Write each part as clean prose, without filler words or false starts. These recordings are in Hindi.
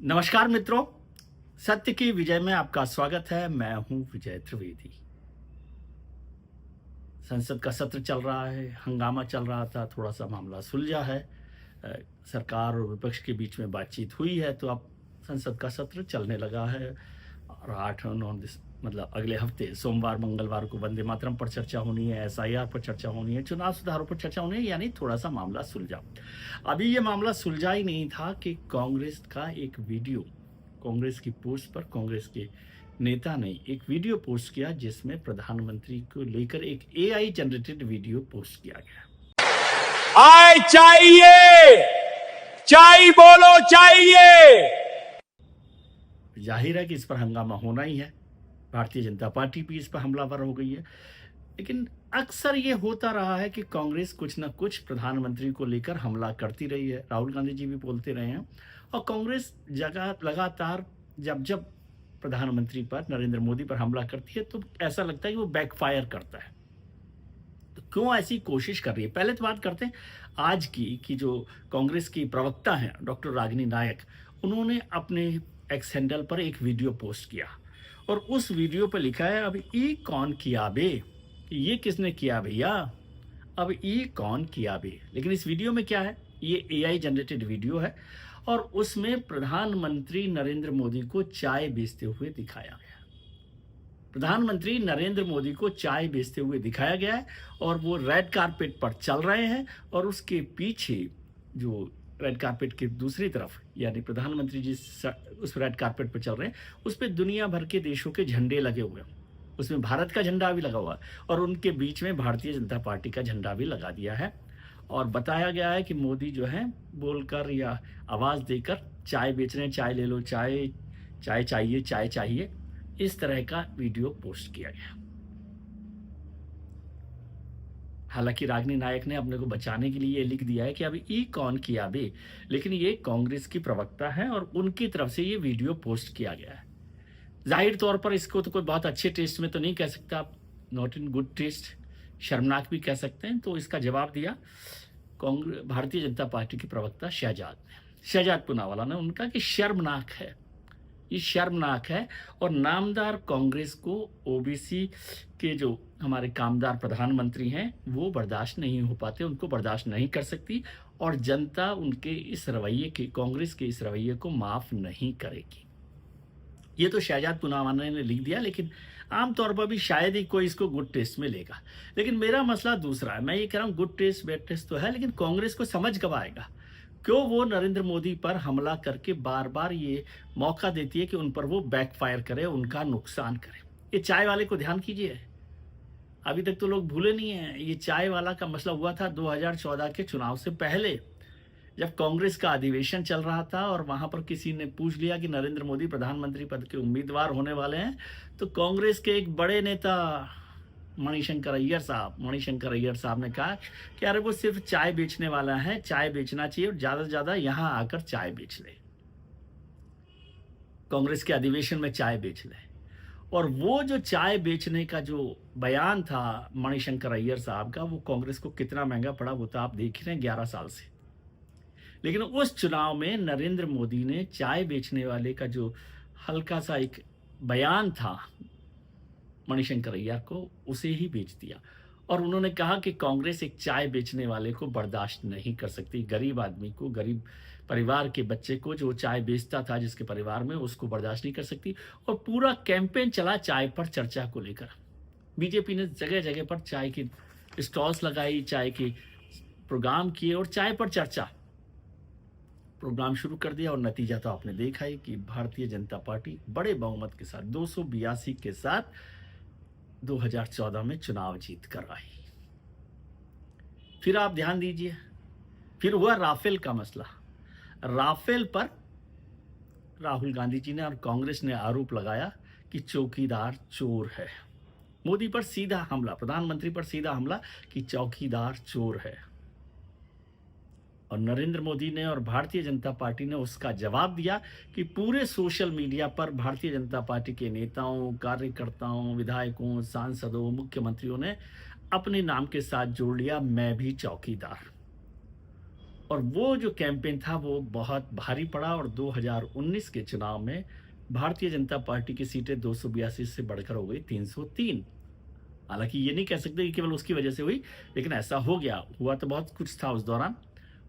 नमस्कार मित्रों, सत्य की विजय में आपका स्वागत है। मैं हूं विजय त्रिवेदी। संसद का सत्र चल रहा है, हंगामा चल रहा था, थोड़ा सा मामला सुलझा है। अ, सरकार और विपक्ष के बीच में बातचीत हुई है, तो अब संसद का सत्र चलने लगा है। और 8 और 9 मतलब अगले हफ्ते सोमवार मंगलवार को वंदे मातरम पर चर्चा होनी है, एसआईआर पर चर्चा होनी है, चुनाव सुधारों पर चर्चा होनी है, यानी थोड़ा सा मामला सुलझा। अभी ये मामला सुलझा ही नहीं था कि कांग्रेस का एक वीडियो, कांग्रेस की पोस्ट पर कांग्रेस के नेता ने एक वीडियो पोस्ट किया जिसमें प्रधानमंत्री को लेकर एक एआई जनरेटेड वीडियो पोस्ट किया गया। आय चाहिए, चाय बोलो चाहिए। जाहिर है कि इस पर हंगामा होना ही है। भारतीय जनता पार्टी भी इस पर हमलावर हो गई है। लेकिन अक्सर ये होता रहा है कि कांग्रेस कुछ न कुछ प्रधानमंत्री को लेकर हमला करती रही है। राहुल गांधी जी भी बोलते रहे हैं। और कांग्रेस जगह लगातार जब जब प्रधानमंत्री पर, नरेंद्र मोदी पर हमला करती है, तो ऐसा लगता है कि वो बैकफायर करता है। तो क्यों ऐसी कोशिश कर रही है? पहले तो बात करते हैं आज की कि जो कांग्रेस की प्रवक्ता हैं डॉक्टर रागिनी नायक, उन्होंने अपने एक्स हैंडल पर एक वीडियो पोस्ट किया और उस वीडियो पर लिखा है, अब ई कौन किया बे? ये किसने किया भैया? अब ई कौन किया बे? लेकिन इस वीडियो में क्या है? ये एआई जनरेटेड वीडियो है और उसमें प्रधानमंत्री नरेंद्र मोदी को चाय बेचते हुए दिखाया गया। प्रधानमंत्री नरेंद्र मोदी को चाय बेचते हुए दिखाया गया है और वो रेड कारपेट पर चल रहे हैं और उसके पीछे जो रेड कारपेट की दूसरी तरफ, यानी प्रधानमंत्री जिस उस रेड कारपेट पर चल रहे हैं, उस पर दुनिया भर के देशों के झंडे लगे हुए हैं। उसमें भारत का झंडा भी लगा हुआ है और उनके बीच में भारतीय जनता पार्टी का झंडा भी लगा दिया है। और बताया गया है कि मोदी जो है बोलकर या आवाज़ देकर चाय बेच रहे हैं, चाय ले लो, चाय चाय चाहिए, चाय चाहिए, इस तरह का वीडियो पोस्ट किया गया। हालांकि रागिनी नायक ने अपने को बचाने के लिए ये लिख दिया है कि अभी ई कौन किया बे, लेकिन ये कांग्रेस की प्रवक्ता है और उनकी तरफ से ये वीडियो पोस्ट किया गया है। जाहिर तौर पर इसको तो कोई बहुत अच्छे टेस्ट में तो नहीं कह सकता आप, नॉट इन गुड टेस्ट, शर्मनाक भी कह सकते हैं। तो इसका जवाब दिया कांग्रेस भारतीय जनता पार्टी के प्रवक्ता शहजाद पूनावाला ने, उनका कि शर्मनाक है, ये शर्मनाक है। और नामदार कांग्रेस को ओबीसी के जो हमारे कामदार प्रधानमंत्री हैं वो बर्दाश्त नहीं हो पाते, उनको बर्दाश्त नहीं कर सकती और जनता उनके इस रवैये के, कांग्रेस के इस रवैये को माफ नहीं करेगी। ये तो शहजाद पूनावाला ने लिख दिया, लेकिन आमतौर पर भी शायद ही कोई इसको गुड टेस्ट में लेगा। लेकिन मेरा मसला दूसरा है। मैं ये कह रहा हूँ गुड टेस्ट बैड टेस्ट तो है, लेकिन कांग्रेस को समझ कब आएगा? क्यों वो नरेंद्र मोदी पर हमला करके बार बार ये मौका देती है कि उन पर वो बैकफायर करे, उनका नुकसान करे? ये चाय वाले को ध्यान कीजिए, अभी तक तो लोग भूले नहीं हैं। ये चाय वाला का मसला हुआ था 2014 के चुनाव से पहले, जब कांग्रेस का अधिवेशन चल रहा था और वहां पर किसी ने पूछ लिया कि नरेंद्र मोदी प्रधानमंत्री पद के उम्मीदवार होने वाले हैं, तो कांग्रेस के एक बड़े नेता मणिशंकर अय्यर साहब ने कहा कि अरे वो सिर्फ चाय बेचने वाला है, चाय बेचना चाहिए और ज्यादा से ज्यादा यहां आकर चाय बेच ले, कांग्रेस के अधिवेशन में चाय बेच ले। और वो जो चाय बेचने का जो बयान था मणिशंकर अय्यर साहब का, वो कांग्रेस को कितना महंगा पड़ा वो तो आप देख रहे हैं 11 साल से। लेकिन उस चुनाव में नरेंद्र मोदी ने चाय बेचने वाले का जो हल्का सा एक बयान था मणिशंकर अय्यर को, उसे ही बेच दिया। और उन्होंने कहा कि कांग्रेस एक चाय बेचने वाले को बर्दाश्त नहीं कर सकती, गरीब आदमी को, गरीब परिवार के बच्चे को जो चाय बेचता था जिसके परिवार में, उसको बर्दाश्त नहीं कर सकती। और पूरा कैंपेन चला चाय पर चर्चा को लेकर। बीजेपी ने जगह जगह पर चाय की स्टॉल्स लगाई, चाय के प्रोग्राम किए और चाय पर चर्चा प्रोग्राम शुरू कर दिया। और नतीजा तो आपने देखा है कि भारतीय जनता पार्टी बड़े बहुमत के साथ 282 के साथ 2014 में चुनाव जीत कर आई। फिर आप ध्यान दीजिए, फिर हुआ राफेल का मसला। राफेल पर राहुल गांधी जी ने और कांग्रेस ने आरोप लगाया कि चौकीदार चोर है। मोदी पर सीधा हमला, प्रधानमंत्री पर सीधा हमला कि चौकीदार चोर है। और नरेंद्र मोदी ने और भारतीय जनता पार्टी ने उसका जवाब दिया कि पूरे सोशल मीडिया पर भारतीय जनता पार्टी के नेताओं, कार्यकर्ताओं, विधायकों, सांसदों, मुख्यमंत्रियों ने अपने नाम के साथ जोड़ लिया, मैं भी चौकीदार। और वो जो कैंपेन था वो बहुत भारी पड़ा और 2019 के चुनाव में भारतीय जनता पार्टी की सीटें 282 से बढ़कर हो गई 303। हालांकि ये नहीं कह सकते कि केवल उसकी वजह से हुई, लेकिन ऐसा हो गया। हुआ तो बहुत कुछ था उस दौरान,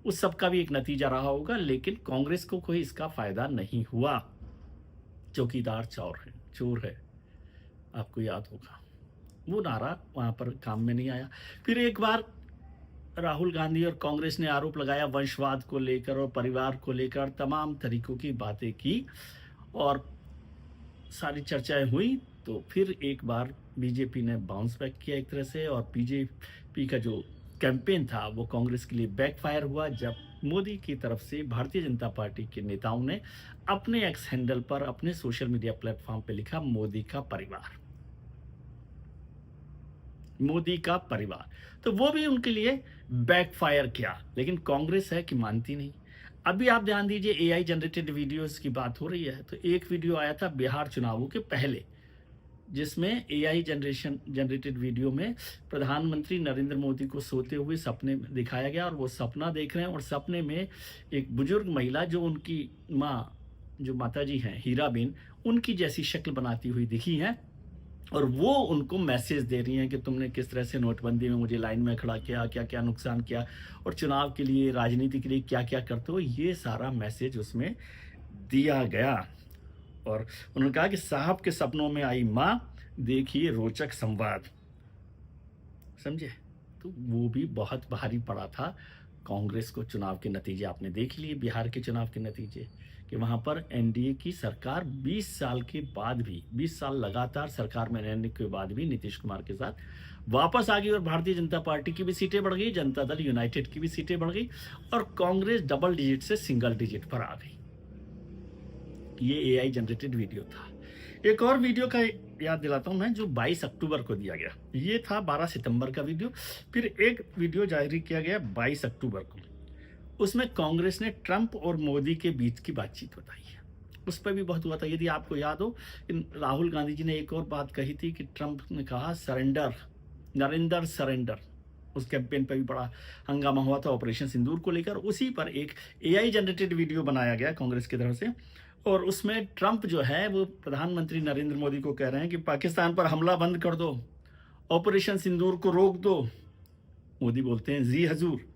उस सब का भी एक नतीजा रहा होगा, लेकिन कांग्रेस को कोई इसका फायदा नहीं हुआ। चौकीदार चोर है, आपको याद होगा वो नारा वहां पर काम में नहीं आया। फिर एक बार राहुल गांधी और कांग्रेस ने आरोप लगाया वंशवाद को लेकर और परिवार को लेकर, तमाम तरीकों की बातें की और सारी चर्चाएं हुई। तो फिर एक बार बीजेपी ने बाउंस बैक किया एक तरह से, और बीजेपी का जो कैंपेन था वो कांग्रेस के लिए बैकफायर हुआ, जब मोदी की तरफ से भारतीय जनता पार्टी के नेताओं ने अपने एक्स हैंडल पर, अपने सोशल मीडिया प्लेटफॉर्म पे लिखा मोदी का परिवार, मोदी का परिवार। तो वो भी उनके लिए बैकफायर किया, लेकिन कांग्रेस है कि मानती नहीं। अभी आप ध्यान दीजिए, एआई जनरेटेड वीडियोस की बात हो रही है, तो एक वीडियो आया था बिहार चुनावों के पहले, जिसमें एआई जनरेटेड वीडियो में प्रधानमंत्री नरेंद्र मोदी को सोते हुए सपने में दिखाया गया, और वो सपना देख रहे हैं और सपने में एक बुजुर्ग महिला, जो उनकी माँ, जो माता जी हैं हीराबेन, उनकी जैसी शक्ल बनाती हुई दिखी हैं, और वो उनको मैसेज दे रही हैं कि तुमने किस तरह से नोटबंदी में मुझे लाइन में खड़ा किया, क्या क्या नुकसान किया, और चुनाव के लिए, राजनीति के लिए क्या क्या करते हो, ये सारा मैसेज उसमें दिया गया। और उन्होंने कहा कि साहब के सपनों में आई माँ, देखिए रोचक संवाद। समझे? तो वो भी बहुत भारी पड़ा था कांग्रेस को। चुनाव के नतीजे आपने देख लिए, बिहार के चुनाव के नतीजे, कि वहां पर एनडीए की सरकार 20 साल के बाद भी, 20 साल लगातार सरकार में रहने के बाद भी नीतीश कुमार के साथ वापस आ गई, और भारतीय जनता पार्टी की भी सीटें बढ़ गई, जनता दल यूनाइटेड की भी सीटें बढ़ गई, और कांग्रेस डबल डिजिट से सिंगल डिजिट पर आ गई। ये एआई जनरेटेड वीडियो था। एक और वीडियो का याद दिलाता हूं मैं, जो 22 अक्टूबर को दिया गया। ये था 12 सितंबर का वीडियो। फिर एक वीडियो जारी किया गया 22 अक्टूबर को, उसमें कांग्रेस ने ट्रंप और मोदी के बीच की बातचीत बताई है। उस पर भी बहुत हुआ था। यदि आपको याद हो, राहुल गांधी जी ने एक और बात कही थी कि ट्रंप ने कहा सरेंडर, नरेंद्र सरेंडर। उस कैंपेन पर भी बड़ा हंगामा हुआ था ऑपरेशन सिंदूर को लेकर। उसी पर एक एआई जनरेटेड वीडियो बनाया गया कांग्रेस की तरफ से, और उसमें ट्रंप जो है वो प्रधानमंत्री नरेंद्र मोदी को कह रहे हैं कि पाकिस्तान पर हमला बंद कर दो, ऑपरेशन सिंदूर को रोक दो। मोदी बोलते हैं जी हजूर।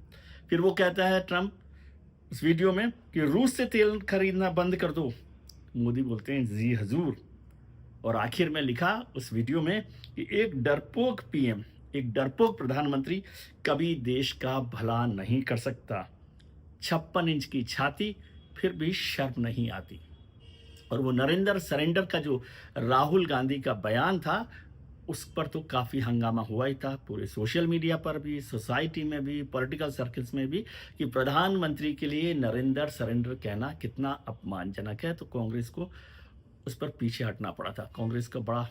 फिर वो कहता है ट्रंप उस वीडियो में कि रूस से तेल खरीदना बंद कर दो। मोदी बोलते हैं जी हजूर। और आखिर में लिखा उस वीडियो में कि एक डरपोक पीएम, एक डरपोक प्रधानमंत्री कभी देश का भला नहीं कर सकता। 56 इंच की छाती, फिर भी शर्म नहीं आती। और वो नरेंद्र सरेंडर का जो राहुल गांधी का बयान था, उस पर तो काफ़ी हंगामा हुआ ही था, पूरे सोशल मीडिया पर भी, सोसाइटी में भी, पॉलिटिकल सर्कल्स में भी, कि प्रधानमंत्री के लिए नरेंद्र सरेंडर कहना कितना अपमानजनक है। तो कांग्रेस को उस पर पीछे हटना पड़ा था। कांग्रेस को बड़ा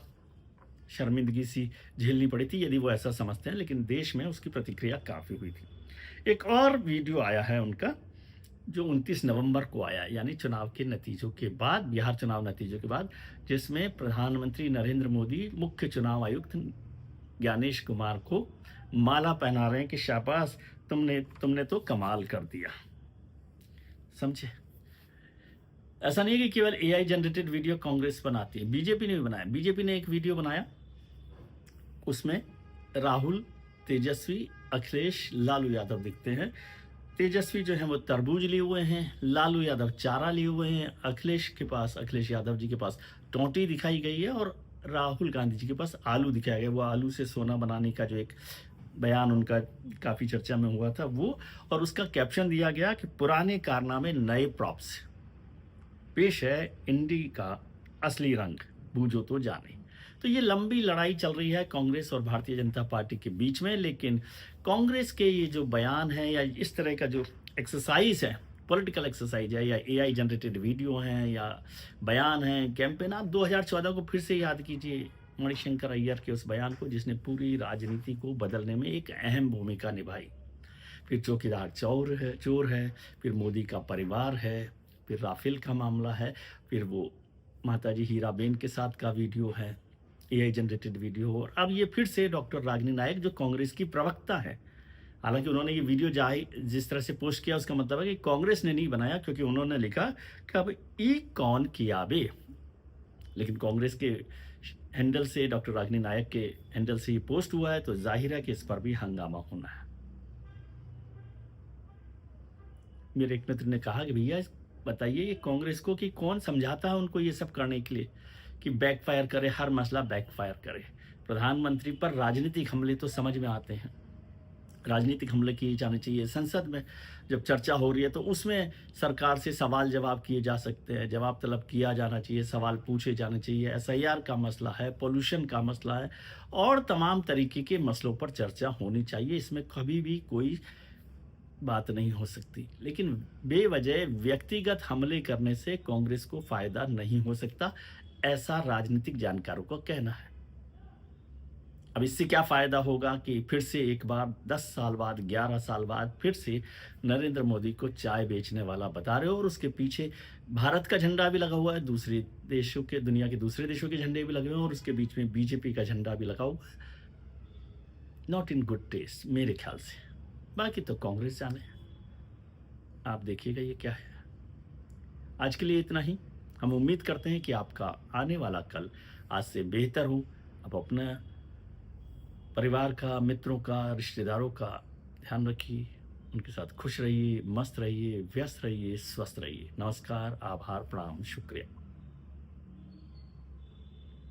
शर्मिंदगी सी झेलनी पड़ी थी, यदि वो ऐसा समझते हैं, लेकिन देश में उसकी प्रतिक्रिया काफ़ी हुई थी। एक और वीडियो आया है उनका, जो 29 नवंबर को आया, यानी चुनाव के नतीजों के बाद, बिहार चुनाव नतीजों के बाद, जिसमें प्रधानमंत्री नरेंद्र मोदी मुख्य चुनाव आयुक्त ज्ञानेश कुमार को माला पहना रहे हैं कि शाबाश, तुमने तो कमाल कर दिया। समझे? ऐसा नहीं है कि केवल एआई जनरेटेड वीडियो कांग्रेस बनाती है, बीजेपी ने भी बनाया। बीजेपी ने एक वीडियो बनाया, उसमें राहुल, तेजस्वी, अखिलेश, लालू यादव दिखते हैं। तेजस्वी जो है वो तरबूज लिए हुए हैं, लालू यादव चारा लिए हुए हैं, अखिलेश यादव जी के पास टोंटी दिखाई गई है, और राहुल गांधी जी के पास आलू दिखाया गया। वो आलू से सोना बनाने का जो एक बयान उनका काफ़ी चर्चा में हुआ था वो, और उसका कैप्शन दिया गया कि पुराने कारनामे नए प्रॉप्स, पेश है इंडी का असली रंग, बूझो तो जाने। तो ये लंबी लड़ाई चल रही है कांग्रेस और भारतीय जनता पार्टी के बीच में, लेकिन कांग्रेस के ये जो बयान है या इस तरह का जो एक्सरसाइज है, पॉलिटिकल एक्सरसाइज है, या एआई जनरेटेड वीडियो हैं, या बयान हैं, कैंपेन, आप 2014 को फिर से याद कीजिए, मणिशंकर अय्यर के उस बयान को, जिसने पूरी राजनीति को बदलने में एक अहम भूमिका निभाई। फिर चौकीदार चोर है, फिर मोदी का परिवार है, फिर राफेल का मामला है, फिर वो माताजी हीराबेन के साथ का वीडियो है, एआई जनरेटेड वीडियो। और अब ये फिर से डॉक्टर रागिनी नायक, जो कांग्रेस की प्रवक्ता है, हालांकि उन्होंने ये वीडियो जिस तरह से पोस्ट किया उसका मतलब है कि कांग्रेस ने नहीं बनाया, क्योंकि उन्होंने लिखा कि अब ई कौन किया बे। लेकिन कांग्रेस के हैंडल से, डॉक्टर रागिनी नायक के हैंडल से ये पोस्ट हुआ है, तो जाहिर है कि इस पर भी हंगामा होना है। मेरे एक मित्र ने कहा कि भैया बताइए ये कांग्रेस को कि कौन समझाता है उनको ये सब करने के लिए कि बैकफायर करे, हर मसला बैकफायर करे। प्रधानमंत्री पर राजनीतिक हमले तो समझ में आते हैं, राजनीतिक हमले किए जाने चाहिए। संसद में जब चर्चा हो रही है तो उसमें सरकार से सवाल जवाब किए जा सकते हैं, जवाब तलब किया जाना चाहिए, सवाल पूछे जाने चाहिए। एसआईआर का मसला है, पोल्यूशन का मसला है, और तमाम तरीके के मसलों पर चर्चा होनी चाहिए। इसमें कभी भी कोई बात नहीं हो सकती। लेकिन बेवजह व्यक्तिगत हमले करने से कांग्रेस को फायदा नहीं हो सकता, ऐसा राजनीतिक जानकारों का कहना है। अब इससे क्या फायदा होगा कि फिर से एक बार 10 साल बाद, 11 साल बाद फिर से नरेंद्र मोदी को चाय बेचने वाला बता रहे हो, और उसके पीछे भारत का झंडा भी लगा हुआ है, दूसरे देशों के, दुनिया के दूसरे देशों के झंडे भी लगे हुए हैं, और उसके बीच में बीजेपी का झंडा भी लगा हुआ है। नॉट इन गुड टेस्ट मेरे ख्याल से। बाकी तो कांग्रेस जाने, आप देखिएगा ये क्या है। आज के लिए इतना ही। हम उम्मीद करते हैं कि आपका आने वाला कल आज से बेहतर हो। आप अपना परिवार का, मित्रों का, रिश्तेदारों का ध्यान रखिए, उनके साथ खुश रहिए, मस्त रहिए, व्यस्त रहिए, स्वस्थ रहिए। नमस्कार, आभार, प्रणाम, शुक्रिया।